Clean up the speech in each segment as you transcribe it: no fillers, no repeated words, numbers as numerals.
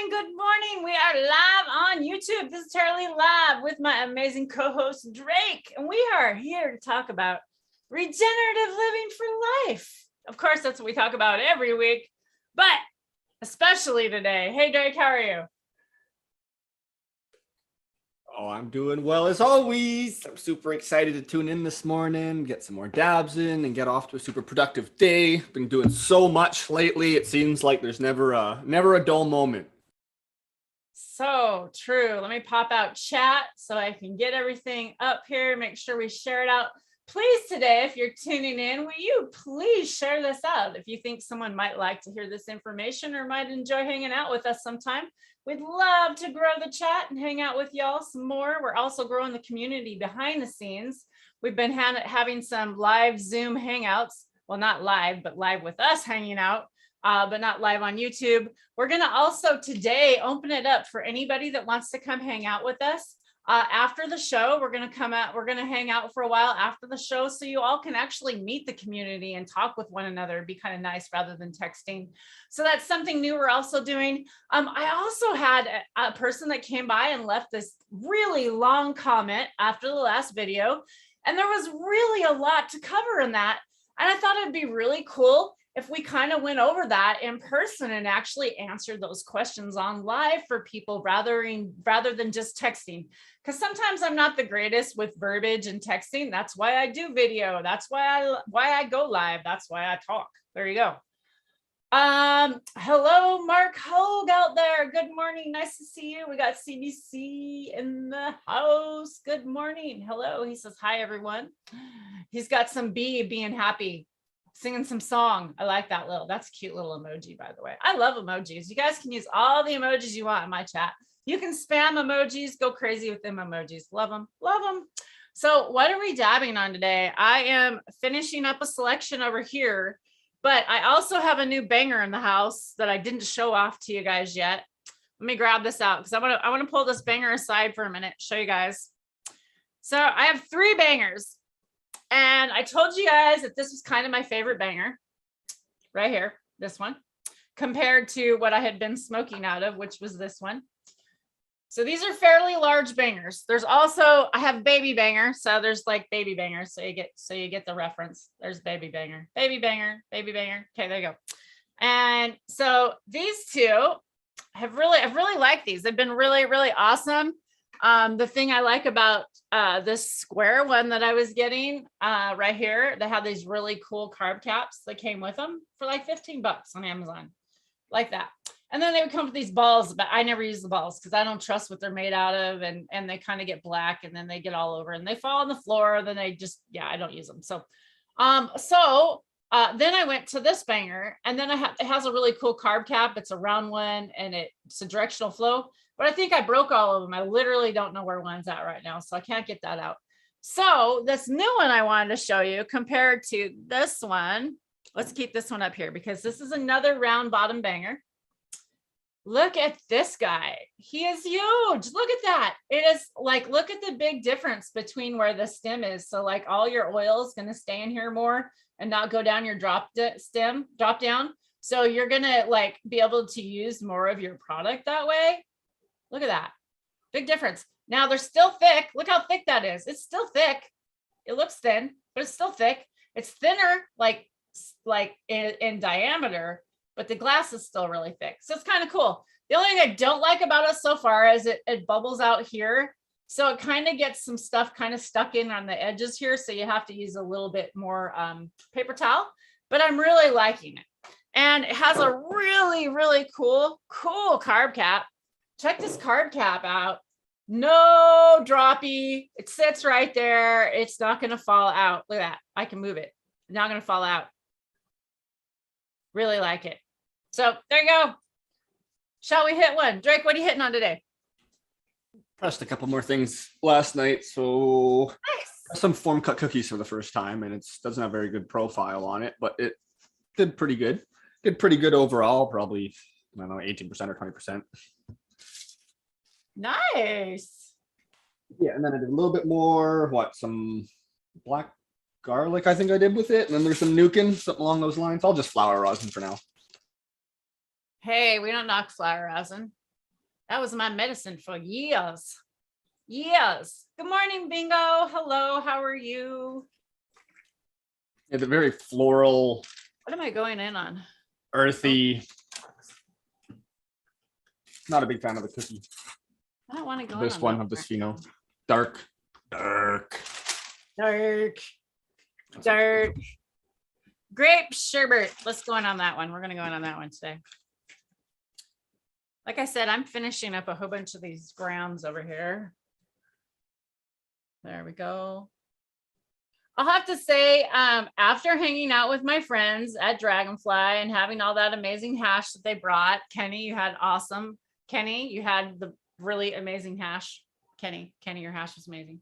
Good morning. We are live on YouTube. This is Tara-Leigh Live with my amazing co-host Drake, and we are here to talk about regenerative living for life. Of course, that's what we talk about every week, but especially today. Hey Drake, how are you? Oh, I'm doing well as always. I'm super excited to tune in this morning, get some more dabs in, and get off to a super productive day. Been doing so much lately. It seems like there's never a dull moment. So true. Let me pop out chat so I can get everything up here. Make sure we share it out. Please today, if you're tuning in, will you please share this out if you think someone might like to hear this information or might enjoy hanging out with us sometime. We'd love to grow the chat and hang out with y'all some more. We're also growing the community behind the scenes. We've been having some live Zoom hangouts. Well, not live, but live with us hanging out, but not live on YouTube. We're going to also today open it up for anybody that wants to come hang out with us. After the show, we're going to come out, we're going to hang out for a while after the show so you all can actually meet the community and talk with one another. It'd be kind of nice rather than texting. So that's something new we're also doing. I also had a person that came by and left this really long comment after the last video, and there was really a lot to cover in that. And I thought it'd be really cool if we kind of went over that in person and actually answered those questions on live for people rather than just texting. Because sometimes I'm not the greatest with verbiage and texting. That's why I do video. That's why I go live. That's why I talk. There you go. Hello, Mark Hogue out there. Good morning. Nice to see you. We got CBC in the house. Good morning. Hello. He says, hi, everyone. He's got some being happy, singing some song. I like that that's a cute little emoji, by the way. I love emojis. You guys can use all the emojis you want in my chat. You can spam emojis, go crazy with them emojis. Love them, love them. So what are we dabbing on today? I am finishing up a selection over here, but I also have a new banger in the house that I didn't show off to you guys yet. Let me grab this out because I want to pull this banger aside for a minute, show you guys. So I have 3 bangers. And I told you guys that this was kind of my favorite banger right here, this one, compared to what I had been smoking out of, which was this one. So these are fairly large bangers. There's also, I have baby banger. So there's like baby bangers. So you get the reference. There's baby banger, baby banger, baby banger. Okay, there you go. And so these two I've really liked these. They've been really, really awesome. The thing I like about this square one that I was getting right here, they have these really cool carb caps that came with them for like 15 bucks on Amazon, like that. And then they would come with these balls, but I never use the balls because I don't trust what they're made out of, and they kind of get black and then they get all over and they fall on the floor. Then they just, yeah, I don't use them. So, then I went to this banger, and then it has a really cool carb cap. It's a round one and it's a directional flow. But I think I broke all of them. I literally don't know where one's at right now, so I can't get that out. So this new one I wanted to show you compared to this one. Let's keep this one up here because this is another round bottom banger. Look at this guy. He is huge. Look at that. It is like, look at the big difference between where the stem is. So like all your oil is going to stay in here more and not go down your drop down. So you're going to like be able to use more of your product that way. Look at that. Big difference. Now they're still thick. Look how thick that is. It's still thick. It looks thin, but it's still thick. It's thinner, like in diameter, but the glass is still really thick. So it's kind of cool. The only thing I don't like about it so far is it bubbles out here. So it kind of gets some stuff kind of stuck in on the edges here. So you have to use a little bit more paper towel, but I'm really liking it. And it has a really, really cool carb cap. Check this carb cap out. No droppy. It sits right there. It's not going to fall out. Look at that. I can move it. It's not going to fall out. Really like it. So there you go. Shall we hit one? Drake, what are you hitting on today? Pressed a couple more things last night. So Nice. some form cut cookies for the first time, and it doesn't have a very good profile on it, but it did pretty good. Did pretty good overall, probably, I don't know, 18% or 20%. Nice. Yeah, and then I did a little bit more, some black garlic, I think I did with it. And then there's some nukin, something along those lines. I'll just flower rosin for now. Hey, we don't knock flower rosin. That was my medicine for years. Years. Good morning, Bingo. Hello, how are you? Yeah, the very floral, What am I going in on? earthy. Not a big fan of the cookie. I don't want to go This in one on of that this pheno. Dark. Dark. Dark. Dark. Grape sherbet. Let's go in on that one. We're going to go in on that one today. Like I said, I'm finishing up a whole bunch of these grounds over here. There we go. I'll have to say, after hanging out with my friends at Dragonfly and having all that amazing hash that they brought, Kenny, you had awesome. Kenny, you had the really amazing hash. Kenny, your hash was amazing.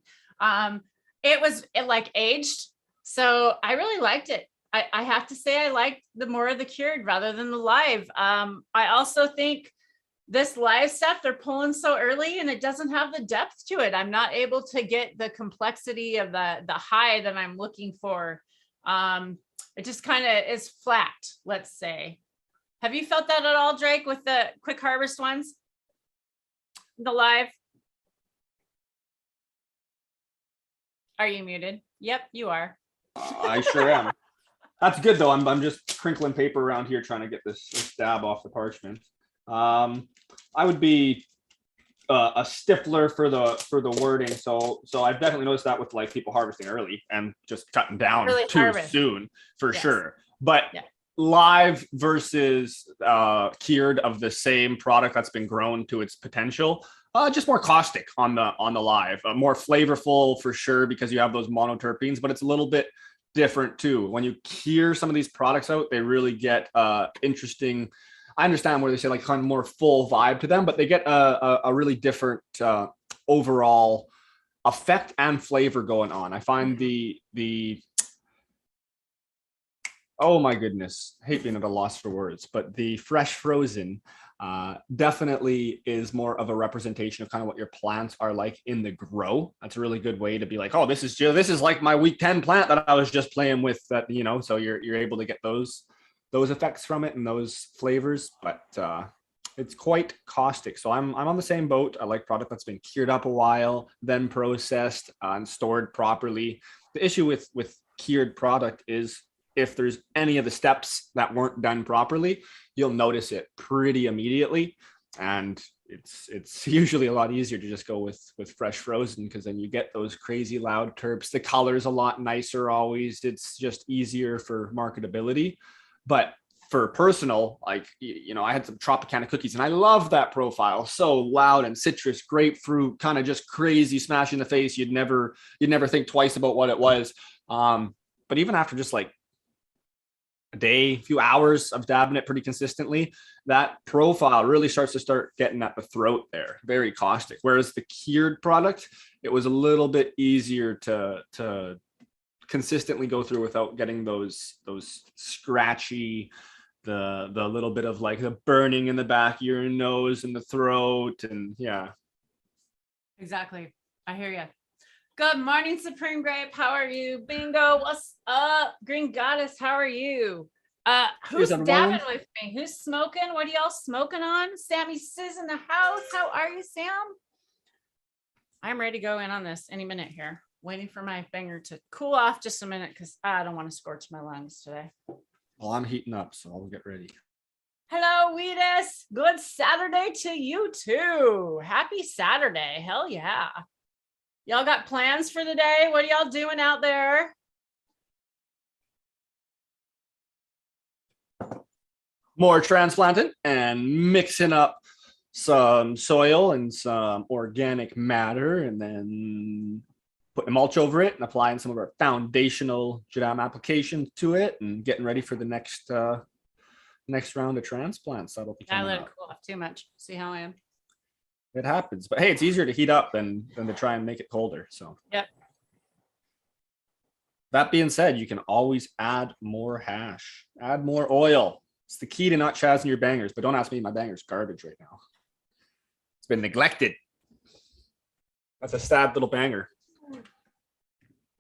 It like aged. So I really liked it. I have to say I liked the more of the cured rather than the live. I also think this live stuff, they're pulling so early and it doesn't have the depth to it. I'm not able to get the complexity of the high that I'm looking for. It just kind of is flat, let's say. Have you felt that at all, Drake, with the quick harvest ones? The live? Are you muted? Yep, you are. I sure am. That's good though. I'm just crinkling paper around here trying to get this dab off the parchment. I would be a stickler for the wording. So I've definitely noticed that with like people harvesting early and just cutting down Early too harvest. soon for Yes. sure. But Yeah. live versus cured of the same product that's been grown to its potential. Just more caustic on the live, more flavorful for sure because you have those monoterpenes, but it's a little bit different too. When you cure some of these products out, they really get interesting. I understand where they say like kind of more full vibe to them, but they get a really different overall effect and flavor going on. I find the oh my goodness, I hate being at a loss for words, but the fresh frozen definitely is more of a representation of kind of what your plants are like in the grow. That's a really good way to be like, oh, this is like my week 10 plant that I was just playing with, that, you know, so you're able to get those effects from it and those flavors, but it's quite caustic. So I'm on the same boat. I like product that's been cured up a while, then processed and stored properly. The issue with cured product is if there's any of the steps that weren't done properly, you'll notice it pretty immediately. And it's usually a lot easier to just go with fresh frozen, because then you get those crazy loud terps. The color's a lot nicer always. It's just easier for marketability. But for personal, like, you know, I had some Tropicana cookies and I love that profile. So loud and citrus, grapefruit, kind of just crazy smash in the face. You'd never think twice about what it was. But even after just like a day, a few hours of dabbing it pretty consistently, that profile really starts to getting at the throat there. Very caustic. Whereas the cured product, it was a little bit easier to consistently go through without getting those scratchy, the little bit of like the burning in the back of your nose and the throat. And yeah. Exactly. I hear you. Good morning, Supreme Grape. How are you? Bingo. What's up? Green Goddess. How are you? Who's dabbing with me? Who's smoking? What are y'all smoking on? Sammy Sis in the house. How are you, Sam? I'm ready to go in on this any minute here. Waiting for my finger to cool off just a minute because I don't want to scorch my lungs today. Well, I'm heating up, so I'll get ready. Hello, Weedus. Good Saturday to you too. Happy Saturday. Hell yeah. Y'all got plans for the day? What are y'all doing out there? More transplanting and mixing up some soil and some organic matter, and then putting mulch over it and applying some of our foundational Jadam applications to it, and getting ready for the next round of transplants. That'll be coming I let up. it cool off too much. See how I am. It happens, but hey, it's easier to heat up than to try and make it colder. So yep. That being said, you can always add more hash, add more oil. It's the key to not chazzing your bangers, but don't ask me, my banger's garbage right now. It's been neglected. That's a sad little banger.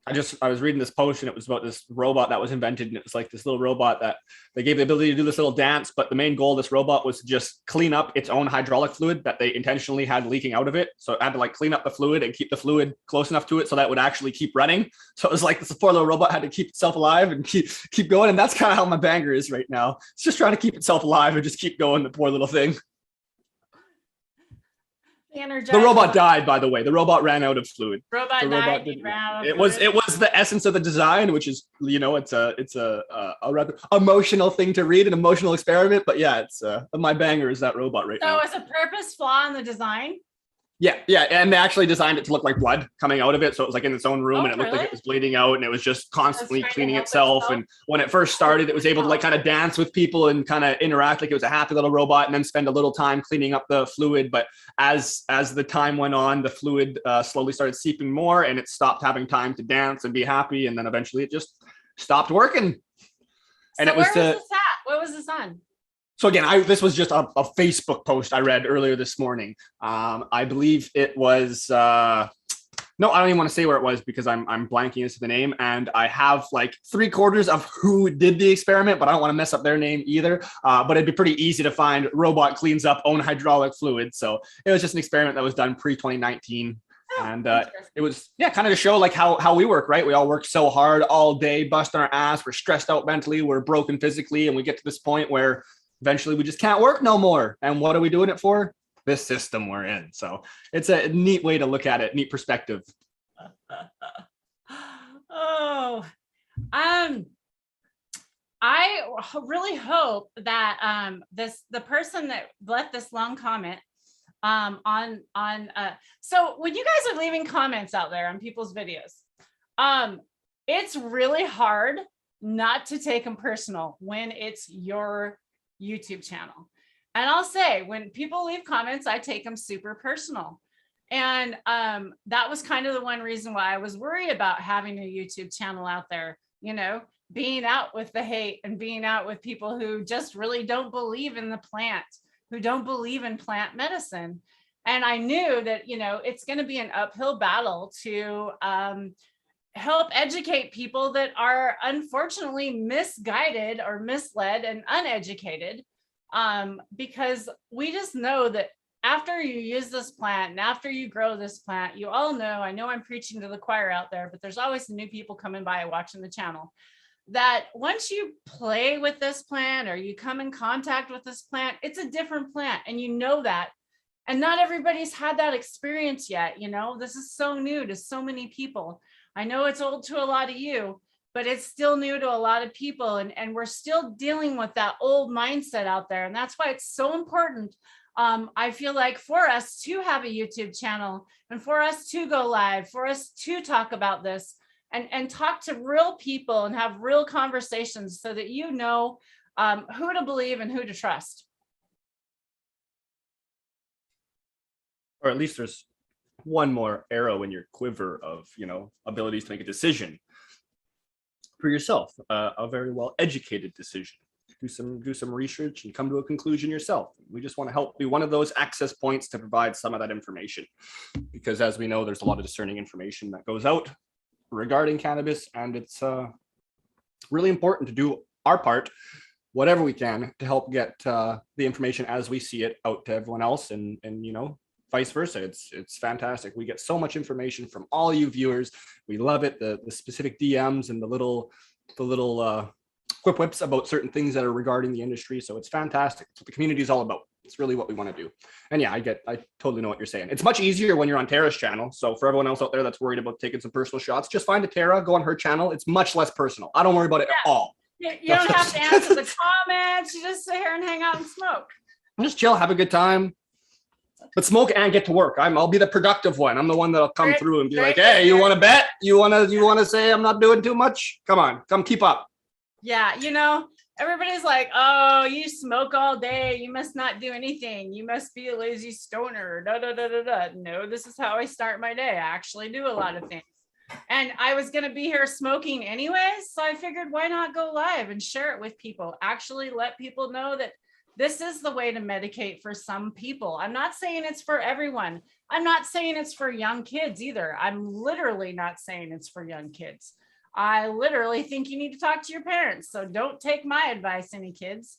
I was reading this post and it was about this robot that was invented, and it was like this little robot that they gave the ability to do this little dance, but the main goal of this robot was to just clean up its own hydraulic fluid that they intentionally had leaking out of it. So it had to like clean up the fluid and keep the fluid close enough to it so that it would actually keep running. So it was like this poor little robot had to keep itself alive and keep going. And that's kind of how my banger is right now. It's just trying to keep itself alive and just keep going, the poor little thing. The robot died, by the way. The robot ran out of fluid. Ran out of fluid. It was the essence of the design, which is, it's a rather emotional thing to read, an emotional experiment. But yeah, it's my banger is that robot right now. So it's a purpose flaw in the design. Yeah, and they actually designed it to look like blood coming out of it, so it was like in its own room, and it looked like it was bleeding out, and it was just constantly cleaning itself. And when it first started, it was able to like kind of dance with people and kind of interact like it was a happy little robot, and then spend a little time cleaning up the fluid. But as the time went on, the fluid slowly started seeping more, and it stopped having time to dance and be happy, and then eventually it just stopped working. And so it was this at? What was this on? So again, this was just a Facebook post I read earlier this morning. I believe it was, no, I don't even want to say where it was because I'm blanking as to the name. And I have like 3/4 of who did the experiment, but I don't want to mess up their name either. But it'd be pretty easy to find robot cleans up own hydraulic fluid. So it was just an experiment that was done pre-2019. And it was, kind of to show like how we work, right? We all work so hard all day, busting our ass. We're stressed out mentally. We're broken physically. And we get to this point where eventually we just can't work no more. And what are we doing it for? This system we're in. So it's a neat way to look at it, neat perspective. I really hope that the person that left this long comment so when you guys are leaving comments out there on people's videos, it's really hard not to take them personal when it's your YouTube channel. And I'll say, when people leave comments, I take them super personal. And that was kind of the one reason why I was worried about having a YouTube channel out there, being out with the hate and being out with people who just really don't believe in the plant, who don't believe in plant medicine. And I knew that, it's going to be an uphill battle to help educate people that are unfortunately misguided or misled and uneducated, because we just know that after you use this plant and after you grow this plant, you all know, I know I'm preaching to the choir out there, but there's always new people coming by watching the channel, that once you play with this plant or you come in contact with this plant, it's a different plant, and you know that. And not everybody's had that experience yet. This is so new to so many people. I know it's old to a lot of you, but it's still new to a lot of people. And we're still dealing with that old mindset out there. And that's why it's so important. I feel like for us to have a YouTube channel and for us to go live, for us to talk about this and talk to real people and have real conversations so that who to believe and who to trust. Or at least there's one more arrow in your quiver of, abilities to make a decision for yourself, a very well educated decision. Do some research and come to a conclusion yourself. We just want to help be one of those access points to provide some of that information, because as we know, there's a lot of discerning information that goes out regarding cannabis, and it's really important to do our part, whatever we can, to help get the information as we see it out to everyone else, and vice versa. It's fantastic. We get so much information from all you viewers. We love it. The specific DMs and the little quip whips about certain things that are regarding the industry. So it's fantastic. It's what the community is all about. It's really what we want to do. And yeah, I totally know what you're saying. It's much easier when you're on Tara's channel. So for everyone else out there that's worried about taking some personal shots, just find a Tara, go on her channel. It's much less personal. I don't worry about it at all. You don't have to answer the comments. You just sit here and hang out and smoke. Just chill, have a good time. But smoke and get to work. I'll be the productive one. I'm the one that'll come through and be like, hey, you want to bet? You want to say I'm not doing too much? Come on, come keep up. Yeah, everybody's like, oh, you smoke all day. You must not do anything. You must be a lazy stoner. Da, da, da, da, da. No, this is how I start my day. I actually do a lot of things. And I was going to be here smoking anyways. So I figured, why not go live and share it with people? Actually let people know that this is the way to medicate for some people. I'm not saying it's for everyone. I'm not saying it's for young kids either. I'm literally not saying it's for young kids. I literally think you need to talk to your parents. So don't take my advice, any kids.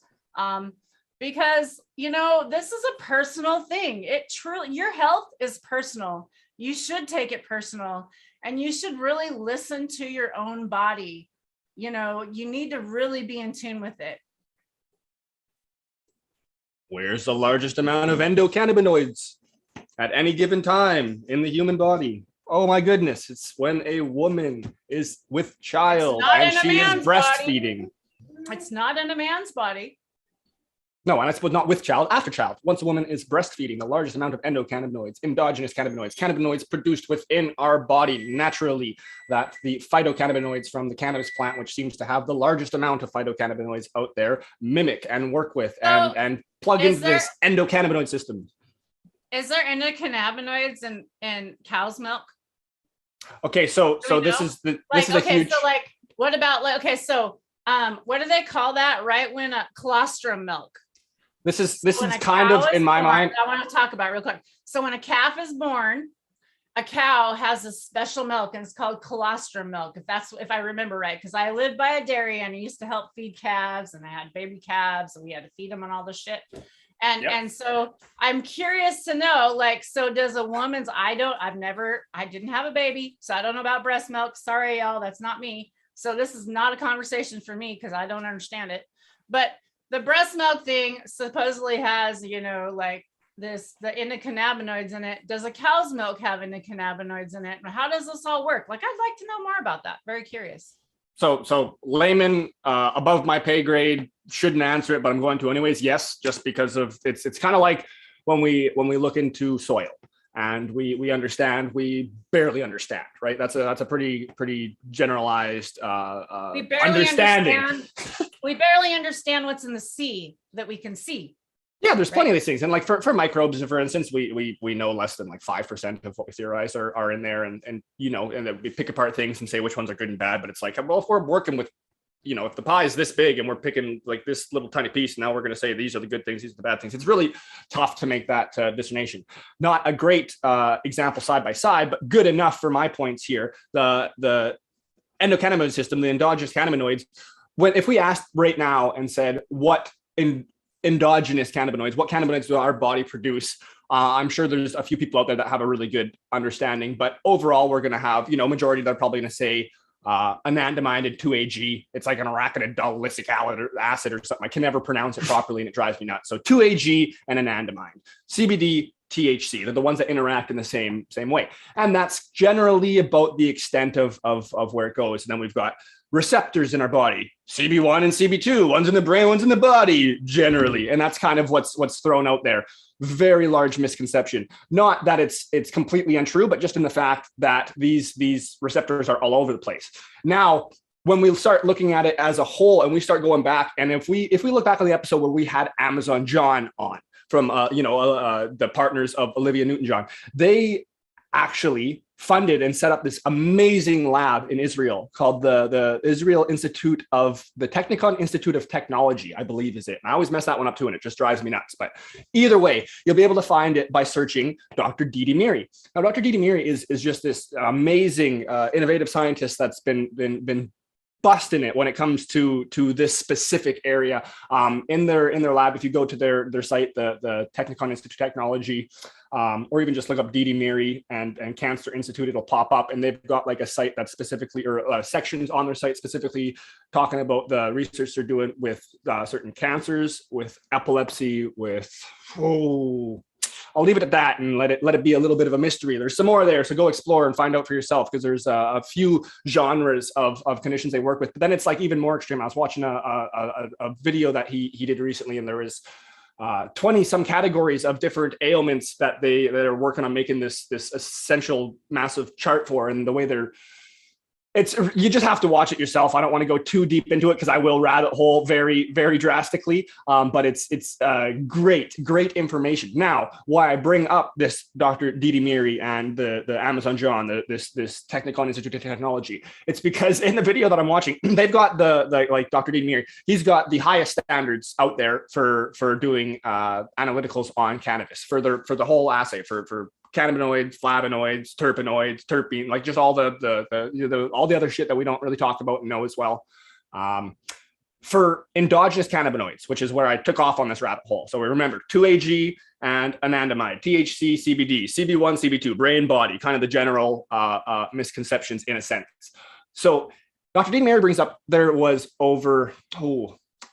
Because, you know, this is a personal thing. It truly, your health is personal. You should take it personal, and you should really listen to your own body. You know, you need to really be in tune with it. Where's the largest amount of endocannabinoids at any given time in the human body? Oh my goodness, it's when a woman is with child and she is breastfeeding. It's not in a man's body. No, and I suppose not with child, after child. Once a woman is breastfeeding, the largest amount of endocannabinoids, endogenous cannabinoids, cannabinoids produced within our body naturally, that the phytocannabinoids from the cannabis plant, which seems to have the largest amount of phytocannabinoids out there, mimic and work with and plug into this endocannabinoid system. Is there endocannabinoids in cow's milk? Okay, so this is a huge. So like, what about like, okay, so what do they call that? Right when colostrum milk. This is kind of in my mind. I want to talk about it real quick. So when a calf is born, a cow has a special milk, and it's called colostrum milk. If I remember right, because I lived by a dairy and I used to help feed calves, and I had baby calves, and we had to feed them and all this shit. And so I'm curious to know, like, so does a woman's, I didn't have a baby, so I don't know about breast milk. Sorry, y'all, that's not me. So this is not a conversation for me because I don't understand it. But the breast milk thing supposedly has, you know, like the endocannabinoids in it. Does a cow's milk have endocannabinoids in it? And how does this all work? Like, I'd like to know more about that. Very curious. So layman above my pay grade shouldn't answer it, but I'm going to anyways. Yes, just because of it's kind of like when we look into soil and we understand, we barely understand, right? That's a pretty generalized understanding. We barely understand what's in the sea that we can see. Yeah, there's plenty of these things. And like for microbes, for instance, we know less than like 5% of what we theorize are in there. And you know, and then we pick apart things and say which ones are good and bad. But it's like, well, if we're working with, you know, if the pie is this big and we're picking like this little tiny piece, now we're going to say these are the good things, these are the bad things. It's really tough to make that distinction. Not a great example side by side, but good enough for my points here. The endocannabinoid system, the endogenous cannabinoids, if we asked right now and said what endogenous cannabinoids, what cannabinoids do our body produce? I'm sure there's a few people out there that have a really good understanding, but overall, we're going to have, you know, majority that are probably going to say anandamide and 2-AG. It's like an arachidolysic acid or something. I can never pronounce it properly and it drives me nuts. So 2-AG and anandamide, CBD, THC, they're the ones that interact in the same way. And that's generally about the extent of where it goes. And then we've got receptors in our body, CB1 and CB2, one's in the brain, one's in the body, generally. And that's kind of what's thrown out there. Very large misconception. Not that it's completely untrue, but just in the fact that these receptors are all over the place. Now, when we start looking at it as a whole and we start going back, and if we look back on the episode where we had Amazon John on from the partners of Olivia Newton-John, they actually funded and set up this amazing lab in Israel called the Israel Institute of the Technikon Institute of Technology, I believe is it. And I always mess that one up too, and it just drives me nuts. But either way, you'll be able to find it by searching Dr. Didi Miri. Now, Dr. Didi Miri is just this amazing, innovative scientist that's been busting it when it comes to this specific area. In their lab, if you go to their site, the Technikon Institute of Technology, or even just look up Didi Miri and Cancer Institute, it'll pop up, and they've got like a site that's specifically, or sections on their site specifically talking about the research they're doing with certain cancers, with epilepsy, with I'll leave it at that and let it be a little bit of a mystery. There's some more there, so go explore and find out for yourself, because there's a few genres of conditions they work with. But then it's like even more extreme. I was watching a video that he did recently, and there was 20 some categories of different ailments that they're working on making this essential massive chart for, and the way they're You just have to watch it yourself. I don't want to go too deep into it because I will rabbit hole very, very drastically. But it's great information. Now, why I bring up this Dr. Didi Miri and the Amazon John, this Technical Institute of Technology, it's because in the video that I'm watching, they've got the like Dr. Didi Miri, he's got the highest standards out there for doing analyticals on cannabis for the whole assay for cannabinoids, flavonoids, terpenoids, terpene, like just all all the other shit that we don't really talk about and know as well. For endogenous cannabinoids, which is where I took off on this rabbit hole. So we remember 2-AG and anandamide, THC, CBD, CB1, CB2, brain, body, kind of the general misconceptions in a sense. So Dr. Dean Mary brings up there was over,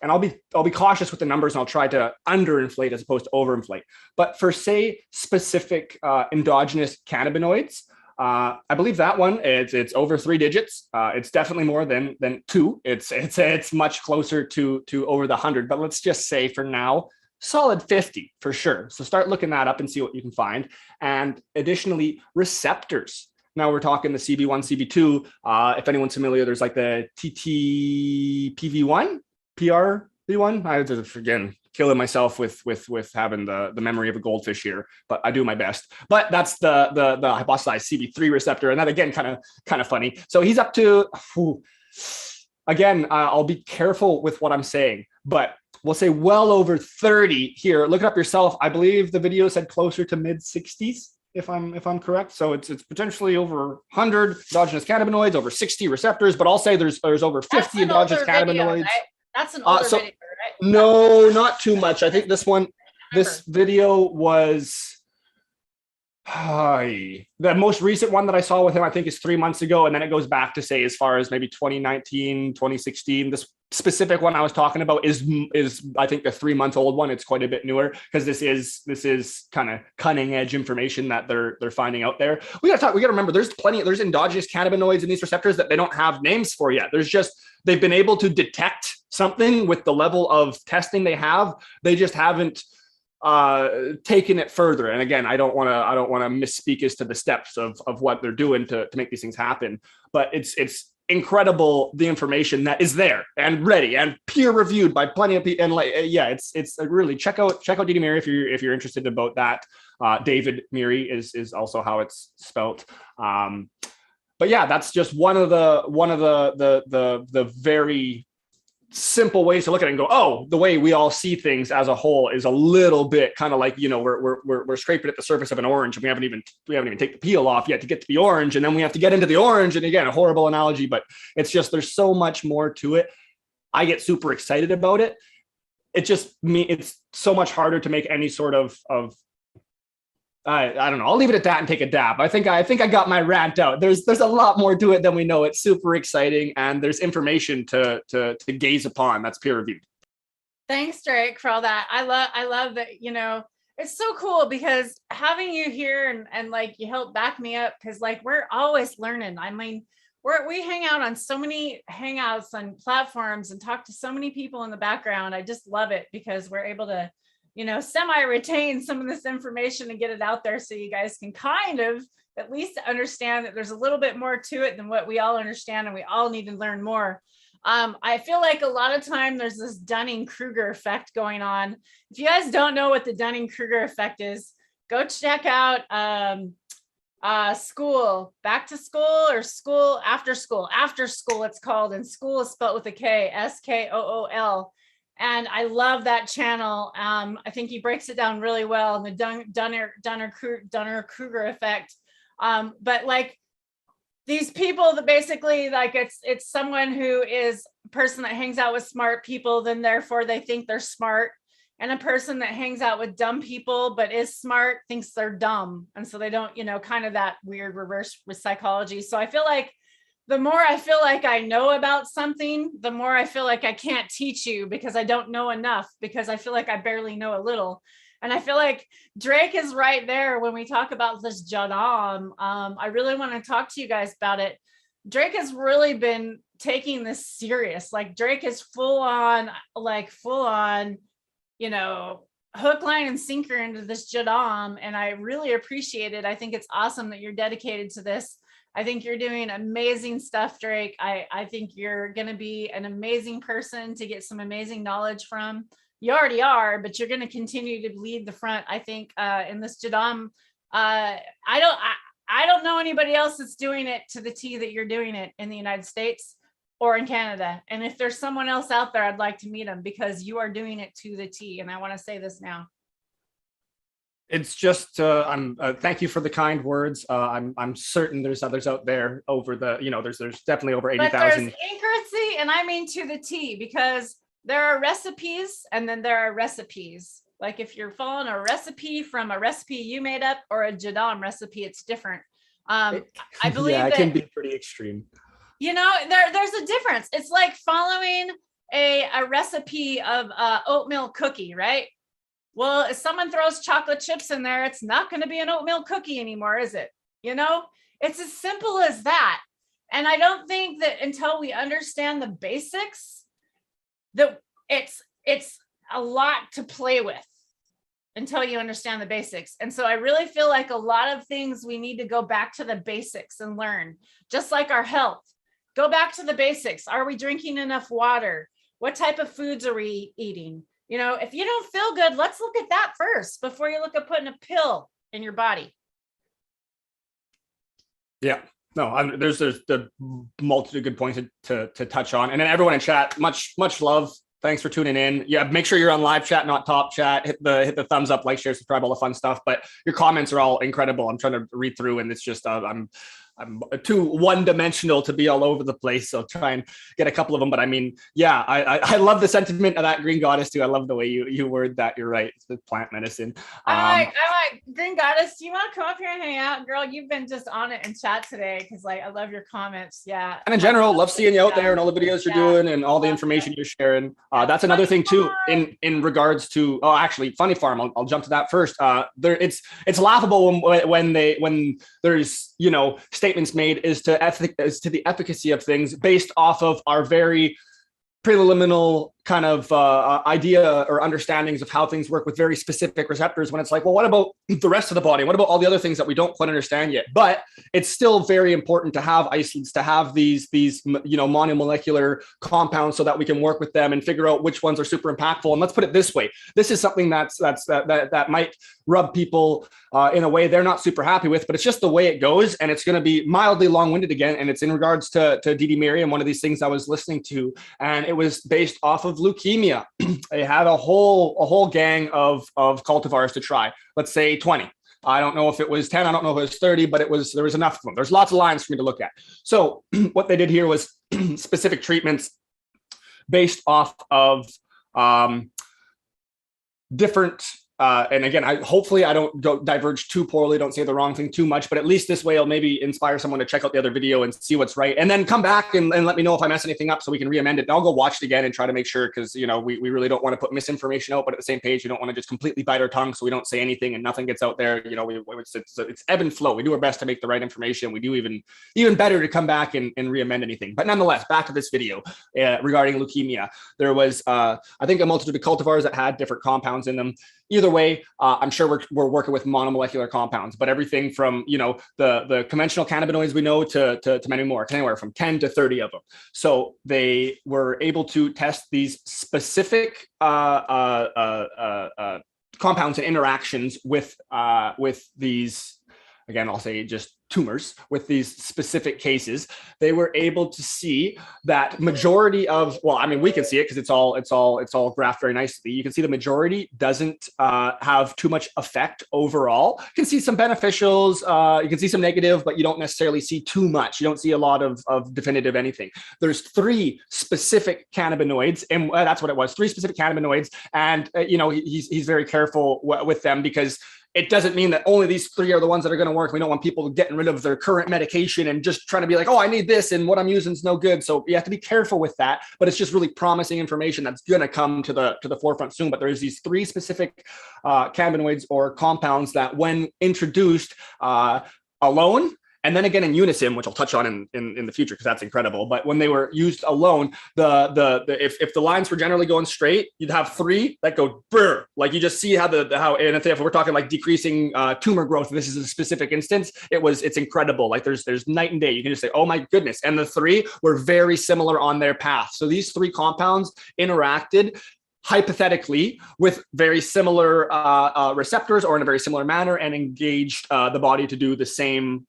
and I'll be cautious with the numbers and I'll try to underinflate as opposed to overinflate. But for say specific endogenous cannabinoids, I believe that one it's over 3 digits. It's definitely more than 2. It's much closer to over the 100. But let's just say for now, solid 50 for sure. So start looking that up and see what you can find. And additionally, receptors. Now we're talking the CB1, CB2. If anyone's familiar, there's like the TTPV1. PRV1. I just again killing myself with having the memory of a goldfish here, but I do my best. But that's the hypothesized CB3 receptor, and that again kind of funny. So he's up to again. I'll be careful with what I'm saying, but we'll say well over 30 here. Look it up yourself. I believe the video said closer to mid 60s. If I'm correct, so it's potentially over 100 endogenous cannabinoids, over 60 receptors, but I'll say there's over 50 endogenous cannabinoids. Video, right? That's an older video, right? No, not too much. I think this video was the most recent one that I saw with him, I think, is 3 months ago. And then it goes back to say as far as maybe 2019, 2016. This specific one I was talking about is I think the 3-month-old one. It's quite a bit newer because this is kind of cutting edge information that they're finding out there. We got to remember there's endogenous cannabinoids in these receptors that they don't have names for yet. They've been able to detect something with the level of testing they have. They just haven't taken it further. And again, I don't want to misspeak as to the steps of what they're doing to make these things happen. But it's incredible the information that is there and ready and peer reviewed by plenty of people. And it's really check out Didi Miri if you're interested about that. David Miri is also how it's spelt. But yeah, that's just one of the very simple ways to look at it and go, oh, the way we all see things as a whole is a little bit kind of like, we're scraping at the surface of an orange and we haven't even taken the peel off yet to get to the orange, and then we have to get into the orange. And again, a horrible analogy, but it's just there's so much more to it. I get super excited about it. It's so much harder to make any sort of I don't know. I'll leave it at that and take a dab. I think I got my rant out. There's a lot more to it than we know. It's super exciting, and there's information to gaze upon that's peer reviewed. Thanks, Drake, for all that. I love that. It's so cool because having you here and like you help back me up because like we're always learning. I mean, we hang out on so many hangouts and platforms and talk to so many people in the background. I just love it because we're able to semi-retain some of this information and get it out there so you guys can kind of at least understand that there's a little bit more to it than what we all understand, and we all need to learn more. I feel like a lot of time there's this Dunning-Kruger effect going on. If you guys don't know what the Dunning-Kruger effect is, go check out school, back to school, or school, after school, it's called, and school is spelled with a K, SKOOL. And I love that channel. I think he breaks it down really well in the Dunning-Kruger effect. But like these people that basically like it's someone who is a person that hangs out with smart people, then therefore they think they're smart. And a person that hangs out with dumb people but is smart thinks they're dumb. And so they don't, kind of that weird reverse psychology. So I feel like the more I feel like I know about something, the more I feel like I can't teach you because I don't know enough, because I feel like I barely know a little. And I feel like Drake is right there when we talk about this jadam. I really want to talk to you guys about it. Drake has really been taking this serious. Like Drake is full on, hook, line, and sinker into this jadam. And I really appreciate it. I think it's awesome that you're dedicated to this. I think you're doing amazing stuff, Drake. I think you're going to be an amazing person to get some amazing knowledge from. You already are, but you're going to continue to lead the front. I think in this Jadam, I don't know anybody else that's doing it to the T that you're doing it in the United States or in Canada. And if there's someone else out there, I'd like to meet them, because you are doing it to the T. And I want to say this now. It's just thank you for the kind words. I'm certain there's others out there over the, there's definitely over 80,000. But there's accuracy, and I mean to the T, because there are recipes and then there are recipes. Like if you're following a recipe from a recipe you made up or a Jadam recipe, it's different. I believe it can be pretty extreme. There's a difference. It's like following a recipe of oatmeal cookie, right? Well, if someone throws chocolate chips in there, it's not going to be an oatmeal cookie anymore, is it? It's as simple as that. And I don't think that until we understand the basics, that it's a lot to play with until you understand the basics. And so I really feel like a lot of things we need to go back to the basics and learn, just like our health. Go back to the basics. Are we drinking enough water? What type of foods are we eating? If you don't feel good, let's look at that first before you look at putting a pill in your body. Yeah, no, there's the multitude of good points to touch on. And then everyone in chat, much love. Thanks for tuning in. Yeah, make sure you're on live chat, not top chat. Hit the thumbs up, like, share, subscribe, all the fun stuff. But your comments are all incredible. I'm trying to read through, and it's just I'm too one-dimensional to be all over the place, so try and get a couple of them. But I mean, yeah, I love the sentiment of that Green Goddess too. I love the way you word that. You're right. It's the plant medicine. I like Green Goddess. Do you want to come up here and hang out, girl? You've been just on it in chat today because I love your comments. Yeah. And in general, love seeing you out there and all the videos you're doing and all the information you're sharing. That's another thing too in regards to. Oh, actually, Funny Farm. I'll jump to that first. It's laughable when there's statements made as to the efficacy of things based off of our very preliminary kind of idea or understandings of how things work with very specific receptors, when it's like, well, what about the rest of the body? What about all the other things that we don't quite understand yet? But it's still very important to have isolates, to have these monomolecular compounds so that we can work with them and figure out which ones are super impactful. And let's put it this way. This is something that might rub people in a way they're not super happy with, but it's just the way it goes. And it's going to be mildly long-winded again. And it's in regards to Dee Miriam, one of these things I was listening to, and it was based off of leukemia. They had a whole gang of cultivars to try. Let's say 20. I don't know if it was 10. I don't know if it was 30, but there was enough of them. There's lots of lines for me to look at. So what they did here was specific treatments based off of different. And again, hopefully I don't diverge too poorly, don't say the wrong thing too much, but at least this way I'll maybe inspire someone to check out the other video and see what's right. And then come back and let me know if I mess anything up so we can re-amend it. And I'll go watch it again and try to make sure, because, we really don't want to put misinformation out, but at the same page, we don't want to just completely bite our tongue so we don't say anything and nothing gets out there. It's ebb and flow. We do our best to make the right information. We do even better to come back and re-amend anything. But nonetheless, back to this video regarding leukemia. There was, I think, a multitude of cultivars that had different compounds in them. Either way, I'm sure we're working with monomolecular compounds, but everything from, the conventional cannabinoids we know to many more, anywhere from 10 to 30 of them. So they were able to test these specific compounds and interactions with these, again, I'll say just tumors with these specific cases. They were able to see that majority of, well, I mean, we can see it because it's all graphed very nicely. You can see the majority doesn't have too much effect overall. You can see some beneficials, you can see some negative, but you don't necessarily see too much. You don't see a lot of definitive anything. There's 3 specific cannabinoids, and that's what it was, 3 specific cannabinoids. And, he's very careful with them, because it doesn't mean that only these 3 are the ones that are going to work. We don't want people getting rid of their current medication and just trying to be like, oh, I need this and what I'm using is no good. So you have to be careful with that. But it's just really promising information that's going to come to the forefront soon. But there's these 3 specific cannabinoids or compounds that, when introduced alone and then again in unison, which I'll touch on in the future because that's incredible. But when they were used alone, if the lines were generally going straight, you'd have 3 that go brr. Like you just see how and if we're talking like decreasing tumor growth, this is a specific instance, it's incredible. Like there's night and day. You can just say, oh my goodness. And the 3 were very similar on their path. So these 3 compounds interacted hypothetically with very similar receptors or in a very similar manner and engaged the body to do the same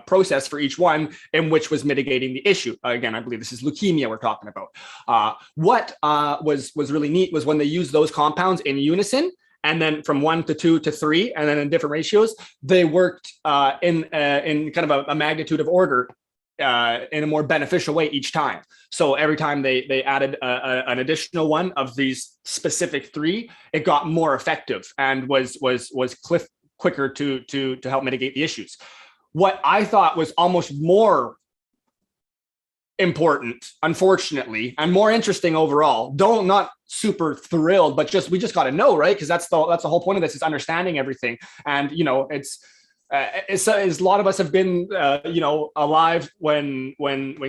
process for each one, in which was mitigating the issue. Again, I believe this is leukemia we're talking about. What was really neat was when they used those compounds in unison, and then from 1 to 2 to 3, and then in different ratios, they worked in kind of a magnitude of order in a more beneficial way each time. So every time they added an additional one of these specific 3, it got more effective and was quicker to help mitigate the issues. What I thought was almost more important, unfortunately, and more interesting overall, not super thrilled, but we just got to know, right? Because that's the whole point of this, is understanding everything. And it's a lot of us have been alive when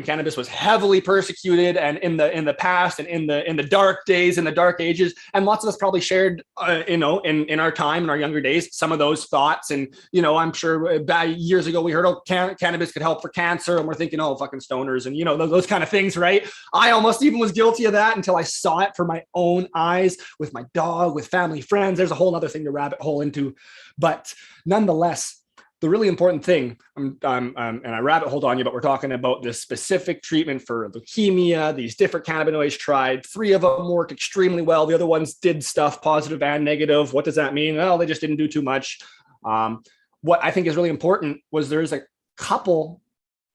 cannabis was heavily persecuted, and in the past, and in the dark days, in the dark ages, and lots of us probably shared in our time, in our younger days, some of those thoughts. And I'm sure years ago we heard, oh, cannabis could help for cancer, and we're thinking, oh, fucking stoners, and those kind of things, right? I almost even was guilty of that until I saw it for my own eyes with my dog, with family, friends. There's a whole other thing to rabbit hole into, but nonetheless, the really important thing, and I rabbit holed on you, but we're talking about this specific treatment for leukemia, these different cannabinoids tried. 3 of them worked extremely well. The other ones did stuff positive and negative. What does that mean? Well, they just didn't do too much. What I think is really important was there's a couple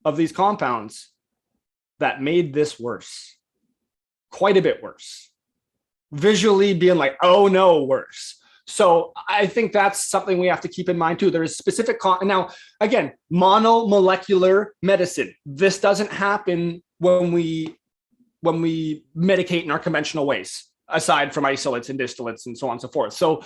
of these compounds that made this worse, quite a bit worse. Visually being like, oh no, worse. So I think that's something we have to keep in mind too. There is specific now, again, monomolecular medicine. This doesn't happen when we medicate in our conventional ways, aside from isolates and distillates and so on and so forth. So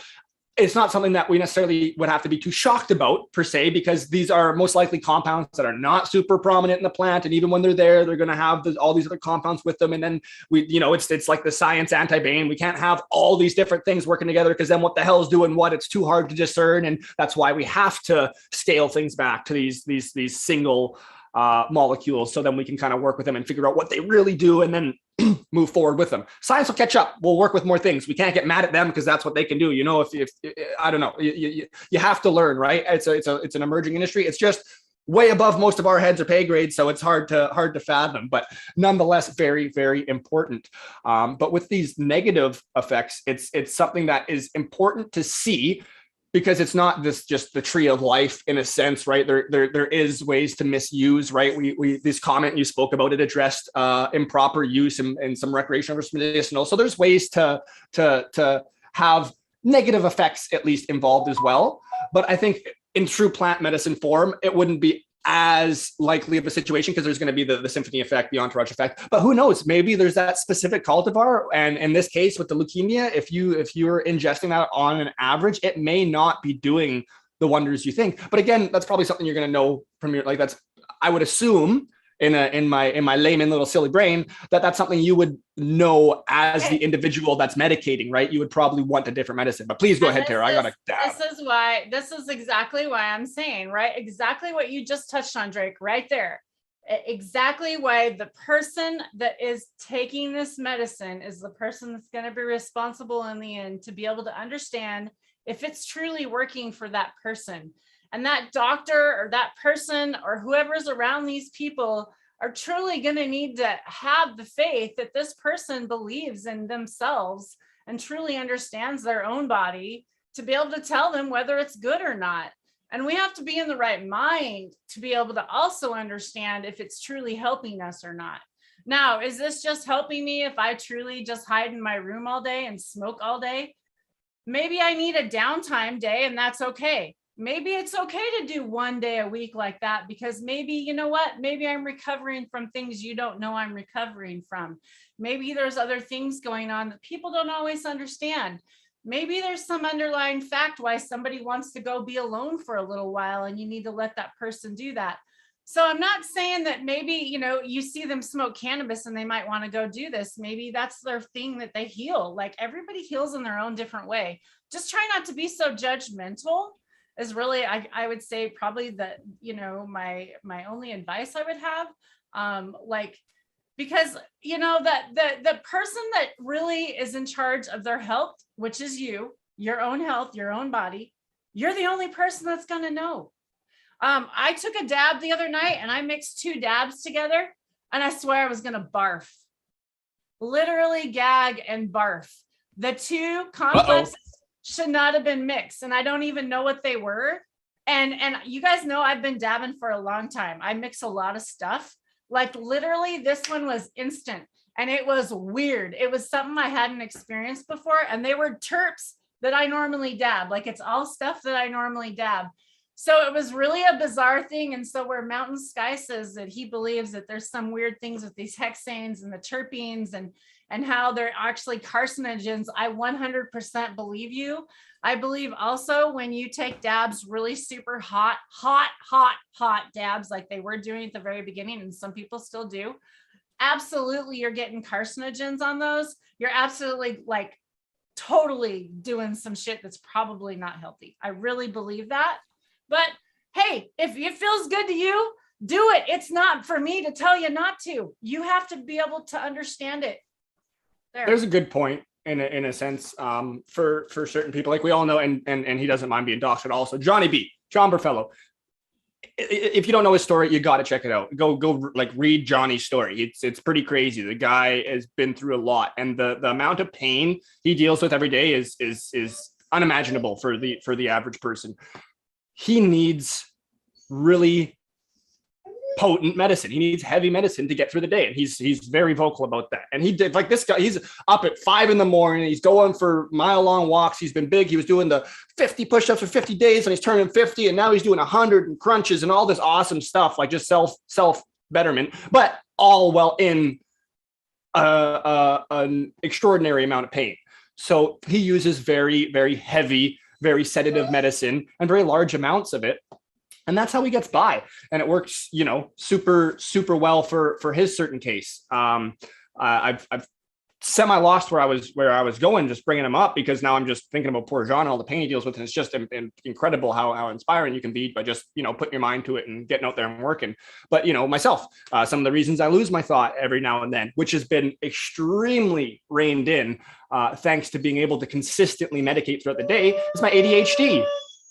it's not something that we necessarily would have to be too shocked about per se, because these are most likely compounds that are not super prominent in the plant. And even when they're there, they're going to have all these other compounds with them. And then it's like the science anti-Bane. We can't have all these different things working together, because then what the hell is doing what? It's too hard to discern. And that's why we have to scale things back to these single molecules, so then we can kind of work with them and figure out what they really do, and then move forward with them. Science will catch up. We'll work with more things. We can't get mad at them because that's what they can do. If I don't know, you have to learn, right? It's an emerging industry. It's just way above most of our heads or pay grades, so it's hard to fathom, but nonetheless very, very important. But with these negative effects, it's something that is important to see, because it's not just the tree of life in a sense, right? There is ways to misuse, right? This comment you spoke about, it addressed improper use in some recreational versus medicinal. So there's ways to have negative effects at least involved as well. But I think in true plant medicine form, it wouldn't be as likely of a situation, because there's going to be the symphony effect, the entourage effect. But who knows? Maybe there's that specific cultivar, and in this case with the leukemia, if you're ingesting that on an average, it may not be doing the wonders you think. But again, that's probably something you're going to know from your, I would assume in my layman little silly brain, that's something you would know as the individual that's medicating, right? You would probably want a different medicine. But please go ahead, Tara. I gotta dab. This is exactly why I'm saying, right? Exactly what you just touched on, Drake, right there. Exactly why the person that is taking this medicine is the person that's going to be responsible in the end to be able to understand if it's truly working for that person. And that doctor or that person or whoever's around these people are truly going to need to have the faith that this person believes in themselves and truly understands their own body to be able to tell them whether it's good or not. And we have to be in the right mind to be able to also understand if it's truly helping us or not. Now, is this just helping me if I truly just hide in my room all day and smoke all day? Maybe I need a downtime day, and that's okay. Maybe it's okay to do 1 day a week like that, because maybe, you know what, maybe I'm recovering from things you don't know I'm recovering from. Maybe there's other things going on that people don't always understand. maybe there's some underlying fact why somebody wants to go be alone for a little while, and you need to let that person do that. So I'm not saying that maybe, you see them smoke cannabis and they might want to go do this. Maybe that's their thing that they heal. Like, everybody heals in their own different way. Just try not to be so judgmental is really, I would say, probably that, my only advice I would have. Because that the person that really is in charge of their health, which is your own health, your own body, you're the only person that's going to know. I took a dab the other night and I mixed 2 dabs together, and I swear I was going to barf, literally gag and barf. The 2 complexes should not have been mixed, and I don't even know what they were. And you guys know I've been dabbing for a long time. I mix a lot of stuff. Like, literally, this one was instant, and it was weird. It was something I hadn't experienced before, and they were terps that I normally dab. Like, it's all stuff that I normally dab. So it was really a bizarre thing. And so where Mountain Sky says that he believes that there's some weird things with these hexanes and the terpenes and how they're actually carcinogens, I 100% believe you. I believe also when you take dabs, really super hot dabs, like they were doing at the very beginning, and some people still do, absolutely you're getting carcinogens on those. You're absolutely like totally doing some shit that's probably not healthy. I really believe that. But hey, if it feels good to you, do it. It's not for me to tell you not to. You have to be able to understand it. There's a good point in a sense, for certain people, like we all know, and he doesn't mind being doxed also. Johnny B, John Burfello. If you don't know his story, you got to check it out. Go like read Johnny's story. It's pretty crazy. The guy has been through a lot, and the amount of pain he deals with every day is unimaginable for the average person. He needs really potent medicine. He needs heavy medicine to get through the day. And he's very vocal about that. And he did, like, this guy, he's up at 5 a.m. He's going for mile-long walks. He's been big. He was doing the 50 push-ups for 50 days and he's turning 50. And now he's doing 100 and crunches and all this awesome stuff, like just self betterment, but all while in an extraordinary amount of pain. So he uses very, very heavy, very sedative medicine and very large amounts of it. And that's how he gets by. And it works, super, super well for his certain case. I've semi-lost where I was going, just bringing him up, because now I'm just thinking about poor Jean and all the pain he deals with. And it's just incredible how inspiring you can be by just, putting your mind to it and getting out there and working. But, myself, some of the reasons I lose my thought every now and then, which has been extremely reined in, thanks to being able to consistently medicate throughout the day, is my ADHD.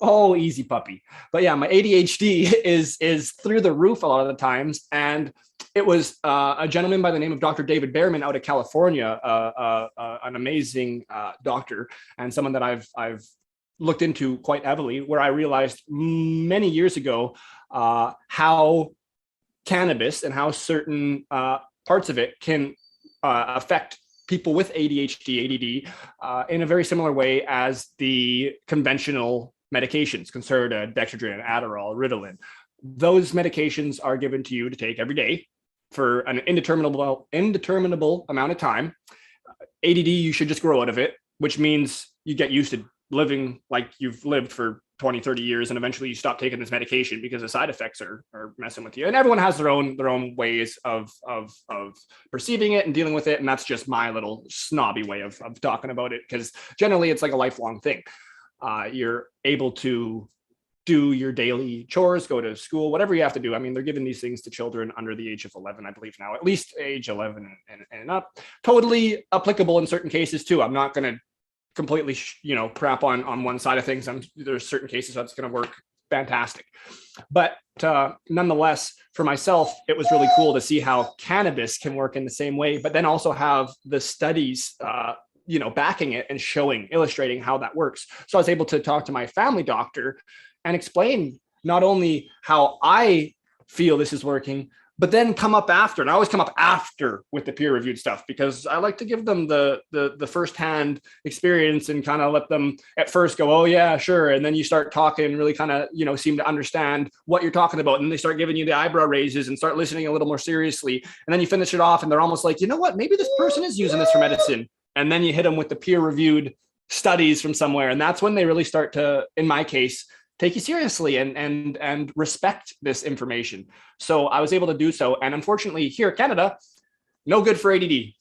Oh, easy puppy. But yeah, my ADHD is through the roof a lot of the times. And it was a gentleman by the name of Dr. David Behrman out of California, an amazing doctor, and someone that I've looked into quite heavily, where I realized many years ago how cannabis and how certain parts of it can affect people with ADHD, ADD, in a very similar way as the conventional medications, Concerta, Dexedrine, Adderall, Ritalin. Those medications are given to you to take every day for an indeterminable amount of time. ADD, you should just grow out of it, which means you get used to living like you've lived for 20, 30 years, and eventually you stop taking this medication because the side effects are messing with you. And everyone has their own ways of perceiving it and dealing with it. And that's just my little snobby way of talking about it, because generally it's like a lifelong thing. You're able to do your daily chores, go to school, whatever you have to do. I mean, they're giving these things to children under the age of 11, I believe now, at least age 11 and up. Totally applicable in certain cases too. I'm not going to completely, crap on one side of things. There's certain cases that's going to work fantastic. But nonetheless, for myself, it was really cool to see how cannabis can work in the same way, but then also have the studies backing it and illustrating how that works. So I was able to talk to my family doctor and explain not only how I feel this is working, but then come up after. And I always come up after with the peer-reviewed stuff, because I like to give them the firsthand experience and kind of let them at first go, oh yeah, sure. And then you start talking and really kind of, seem to understand what you're talking about. And they start giving you the eyebrow raises and start listening a little more seriously. And then you finish it off and they're almost like, you know what, maybe this person is using this for medicine. And then you hit them with the peer-reviewed studies from somewhere. And that's when they really start to, in my case, take you seriously and respect this information. So I was able to do so. And unfortunately here in Canada, no good for ADD.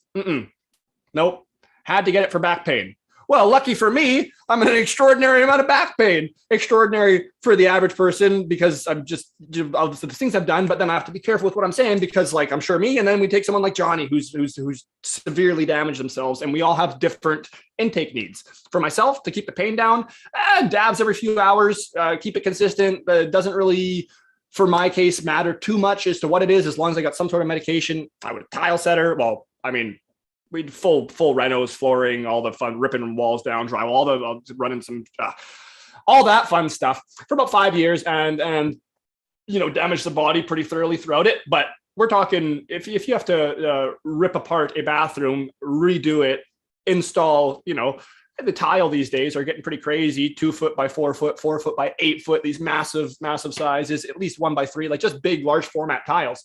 Nope. Had to get it for back pain. Well, lucky for me, I'm in an extraordinary amount of back pain. Extraordinary for the average person because I'm just of the things I've done, but then I have to be careful with what I'm saying because, like, I'm sure me, and then we take someone like Johnny who's severely damaged themselves, and we all have different intake needs. For myself, to keep the pain down, dabs every few hours, keep it consistent. Doesn't really, for my case, matter too much as to what it is, as long as I got some sort of medication. I would tile setter. Well, I mean, we'd full renos, flooring, all the fun, ripping walls down, drywall, all the running some, all that fun stuff for about 5 years, and damaged the body pretty thoroughly throughout it. But we're talking if you have to rip apart a bathroom, redo it, install, the tile these days are getting pretty crazy. 2 foot by 4 foot, 4 foot by 8 foot. These massive sizes, at least 1 by 3, like just big, large format tiles.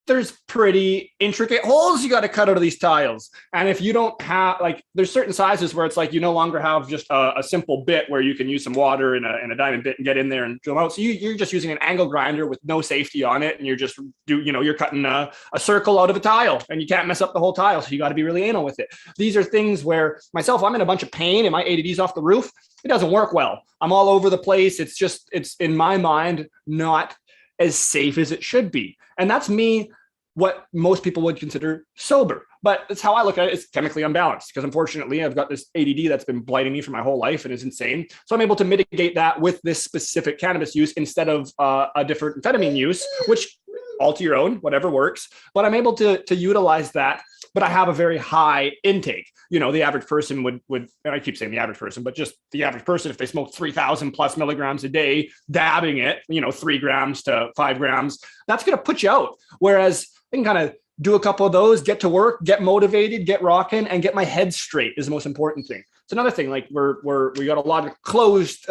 There's pretty intricate holes you got to cut out of these tiles. And if you don't have, like, there's certain sizes where it's like you no longer have just a simple bit where you can use some water and a diamond bit and get in there and drill out. So you're just using an angle grinder with no safety on it. And you're just you're cutting a circle out of a tile and you can't mess up the whole tile. So you got to be really anal with it. These are things where myself, I'm in a bunch of pain and my ADD's off the roof. It doesn't work well. I'm all over the place. It's in my mind, not as safe as it should be. And that's me, what most people would consider sober. But that's how I look at it. It's chemically unbalanced because unfortunately I've got this ADD that's been blighting me for my whole life and is insane. So I'm able to mitigate that with this specific cannabis use instead of a different amphetamine use, which all to your own, whatever works. But I'm able to utilize that. But I have a very high intake. The average person would, and I keep saying the average person, but just the average person, if they smoke 3,000 plus milligrams a day, dabbing it, 3 grams to 5 grams, that's going to put you out. Whereas I can kind of do a couple of those, get to work, get motivated, get rocking, and get my head straight is the most important thing. It's another thing, like we got a lot of closed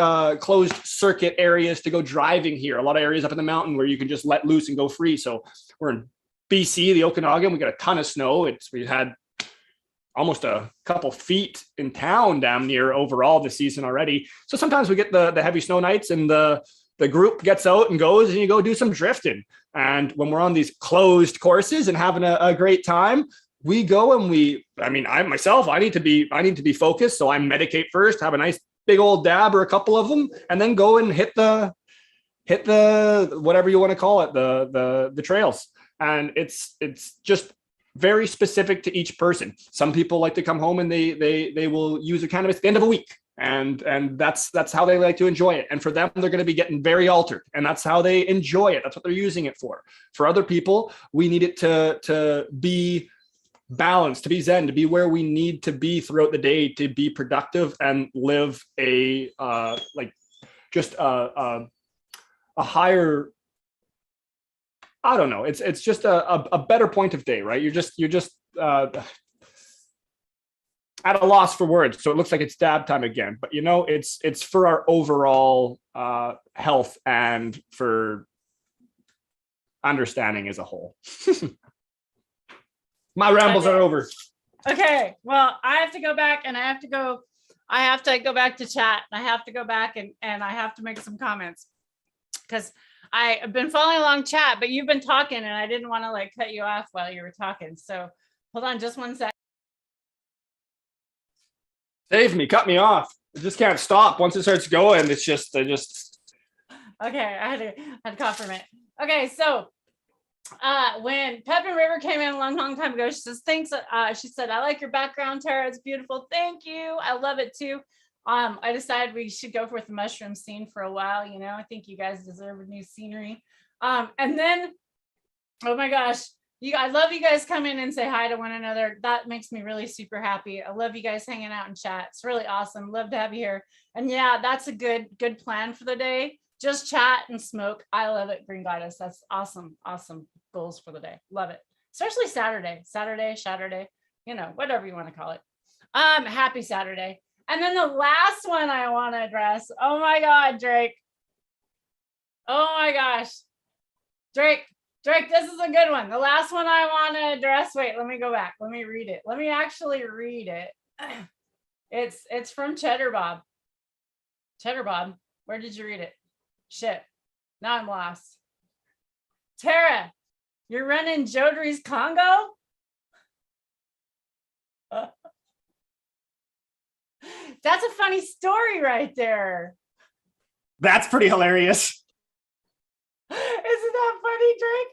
circuit areas to go driving here. A lot of areas up in the mountain where you can just let loose and go free. So we're in BC, the Okanagan, we got a ton of snow. We had almost a couple feet in town damn near overall this season already. So sometimes we get the heavy snow nights and the group gets out and goes and you go do some drifting. And when we're on these closed courses and having a great time, we go and I need to be focused. So I medicate first, have a nice big old dab or a couple of them, and then go and hit the whatever you want to call it, the trails. And it's just very specific to each person. Some people like to come home and they will use their cannabis at the end of a week. And that's how they like to enjoy it. And for them, they're going to be getting very altered. And that's how they enjoy it. That's what they're using it for. For other people, we need it to be balanced, to be zen, to be where we need to be throughout the day, to be productive and live a higher, I don't know. It's just a better point of day, right? You're just at a loss for words. So it looks like it's dab time again, but it's for our overall health and for understanding as a whole. My rambles are over. Okay. Well, I have to go back and I have to go back to chat. I have to go back and I have to make some comments because I've been following along chat, but you've been talking and I didn't want to cut you off while you were talking. So hold on just 1 sec. Save me, cut me off. I just can't stop. Once it starts going, it's just, Okay, I had to cough for a minute. Okay, so when Pep and River came in a long time ago, she says, thanks. She said, I like your background, Tara. It's beautiful. Thank you. I love it too. I decided we should go with the mushroom scene for a while. I think you guys deserve a new scenery. And then, oh my gosh, I love you guys come in and say hi to one another. That makes me really super happy. I love you guys hanging out in chat. It's really awesome. Love to have you here. And yeah, that's a good plan for the day. Just chat and smoke. I love it, Green Goddess. That's awesome. Awesome goals for the day. Love it. Especially Saturday, whatever you want to call it. Happy Saturday. And then the last one I want to address. Oh my God, Drake. Oh my gosh. Drake, this is a good one. The last one I want to address. Wait, let me go back. Let me read it. Let me actually read it. It's from Cheddar Bob. Cheddar Bob, where did you read it? Shit. Now I'm lost. Tara, you're running Jodery's Congo? That's a funny story right there. That's pretty hilarious. Isn't that funny, Drake?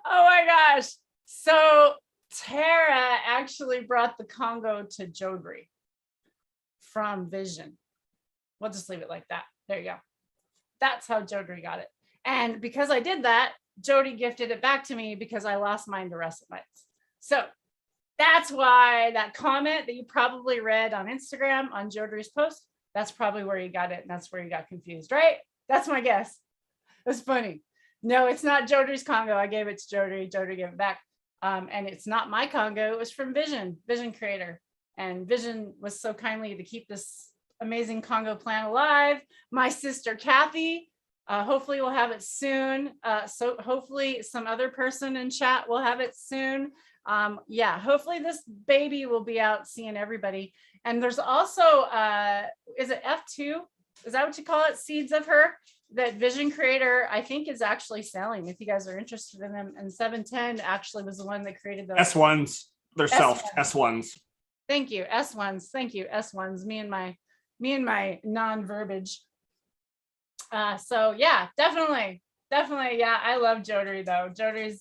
Oh my gosh. So Tara actually brought the Congo to Jodry from Vision. We'll just leave it like that. There you go. That's how Jodry got it. And because I did that, Jody gifted it back to me because I lost mine to russet mites. So that's why that comment that you probably read on Instagram on Jodry's post, that's probably where you got it. And that's where you got confused, right? That's my guess. That's funny. No, it's not Jodry's Congo. I gave it to Jodry. Jodry gave it back. And it's not my Congo. It was from Vision Creator. And Vision was so kindly to keep this amazing Congo plant alive. My sister, Kathy, hopefully we'll have it soon. So hopefully some other person in chat will have it soon. Yeah, hopefully this baby will be out seeing everybody. And there's also, is it F2? Is that what you call it? Seeds of her that Vision Creator, I think, is actually selling if you guys are interested in them. And 710 actually was the one that created those. S1s. They're self S1s. Thank you. S1s. Thank you. S1s. Me and my non-verbiage. So yeah, definitely. Yeah, I love Jodry though. Jodry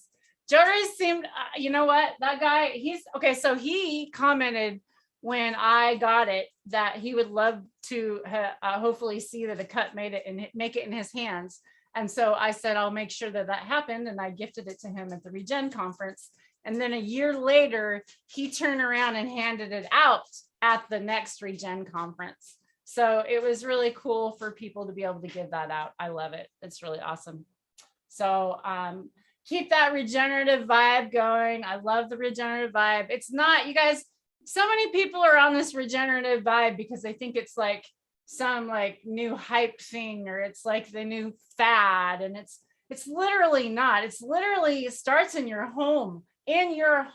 seemed, you know what, that guy, he's okay. So he commented when I got it that he would love to hopefully see that a cut made it and make it in his hands. And so I said, I'll make sure that happened. And I gifted it to him at the Regen conference. And then a year later, he turned around and handed it out at the next Regen conference. So it was really cool for people to be able to give that out. I love it. It's really awesome. So keep that regenerative vibe going. I love the regenerative vibe. It's not, you guys, so many people are on this regenerative vibe because they think it's like some like new hype thing, or it's like the new fad. And it's literally not. It's literally, it starts in your home, your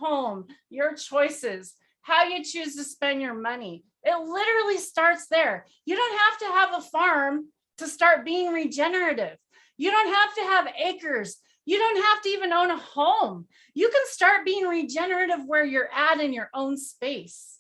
choices, how you choose to spend your money. It literally starts there. You don't have to have a farm to start being regenerative. You don't have to have acres. You don't have to even own a home. You can start being regenerative where you're at in your own space,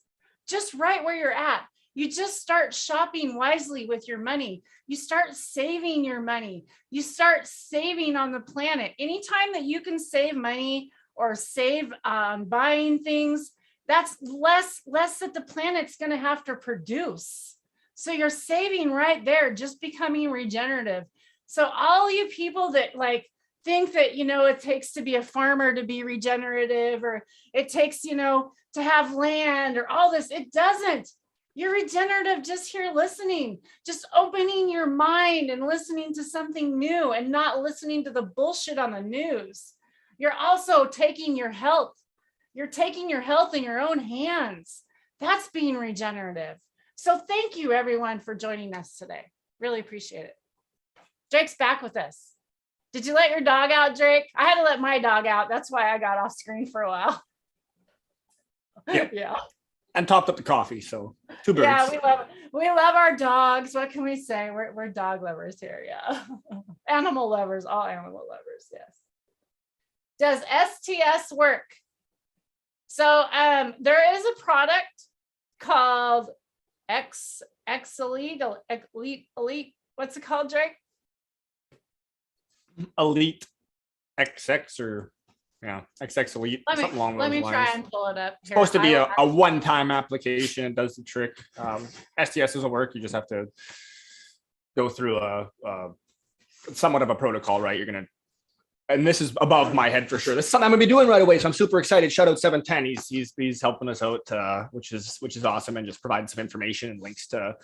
just right where you're at. You just start shopping wisely with your money. You start saving your money. You start saving on the planet. Anytime that you can save money or save on buying things, that's less that the planet's going to have to produce. So you're saving right there, just becoming regenerative. So all you people that like think that, you know, it takes to be a farmer to be regenerative, or it takes, you know, to have land or all this, it doesn't. You're regenerative just here listening, just opening your mind and listening to something new and not listening to the bullshit on the news. You're also taking your health. You're taking your health in your own hands. That's being regenerative. So thank you everyone for joining us today. Really appreciate it. Drake's back with us. Did you let your dog out, Drake? I had to let my dog out. That's why I got off screen for a while. Yep. Yeah. And topped up the coffee. So 2 birds. Yeah, we love our dogs. What can we say? We're dog lovers here. Yeah. Animal lovers, all animal lovers. Yes. Does STS work? So there is a product called Elite. What's it called, Drake? Elite XX or XX Elite. Something along those lines. Let me try and pull it up. It's supposed to be a one-time application. It does the trick. STS doesn't work. You just have to go through a somewhat of a protocol, right? You're gonna. And this is above my head for sure. This is something I'm gonna be doing right away. So I'm super excited. Shout out 710. He's helping us out, which is awesome, and just providing some information and links to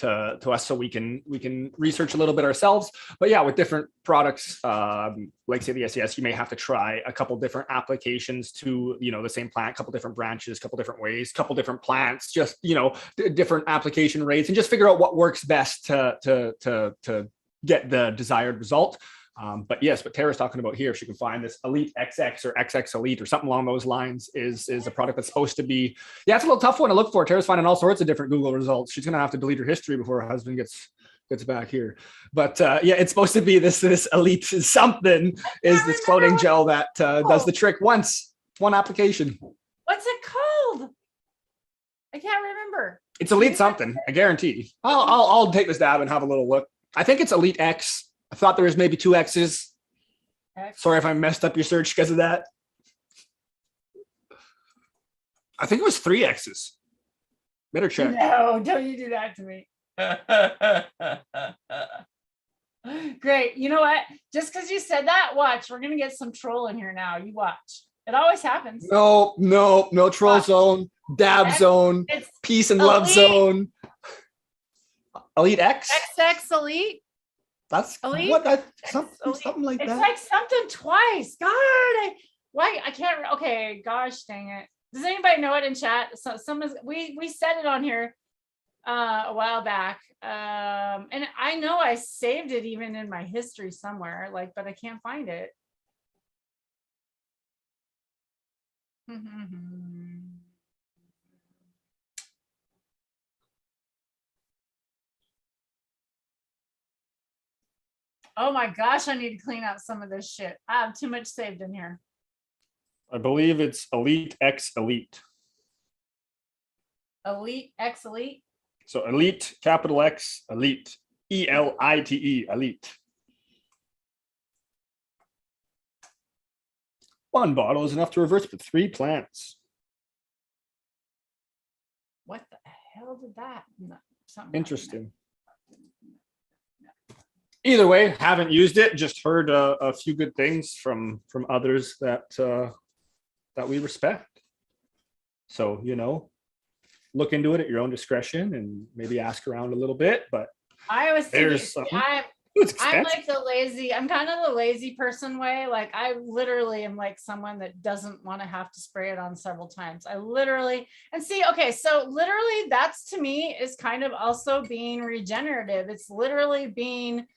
us so we can research a little bit ourselves. But yeah, with different products, like say the SES, you may have to try a couple different applications to, you know, the same plant, couple different branches, couple different ways, couple different plants, just, you know, different application rates, and just figure out what works best to get the desired result. But yes, what Tara's talking about here, if she can find this Elite XX or XX Elite or something along those lines, is a product that's supposed to be, yeah, it's a little tough one to look for. Tara's finding all sorts of different Google results. She's going to have to delete her history before her husband gets back here. But yeah, it's supposed to be this Elite something, is this cloning gel that does the trick once, one application. What's it called? I can't remember. It's Elite something, I guarantee. I'll take this dab and have a little look. I think it's Elite X. I thought there was maybe 2 X's. Sorry if I messed up your search because of that. I think it was 3 X's. Better check. No, don't you do that to me. Great. You know what? Just because you said that, watch. We're going to get some troll in here now. You watch. It always happens. No troll zone, dab zone, peace and love zone. Elite X? XX Elite? That's Elite? What? Something like that. It's like something twice. God, I can't. Okay, gosh dang it. Does anybody know it in chat? So we said it on here a while back. And I know I saved it even in my history somewhere, but I can't find it. Oh my gosh, I need to clean out some of this shit. I have too much saved in here. I believe it's Elite X Elite. Elite X Elite? So Elite, capital X, Elite. ELITE, Elite. 1 bottle is enough to reverse with 3 plants. What the hell did that? No, interesting. Either way, haven't used it, just heard a few good things from others that we respect. So, look into it at your own discretion and maybe ask around a little bit, but I was thinking, I'm like I'm kind of the lazy person way. I literally am like someone that doesn't want to have to spray it on several times. I literally, and see, okay, so literally that's to me is kind of also being regenerative. It's literally being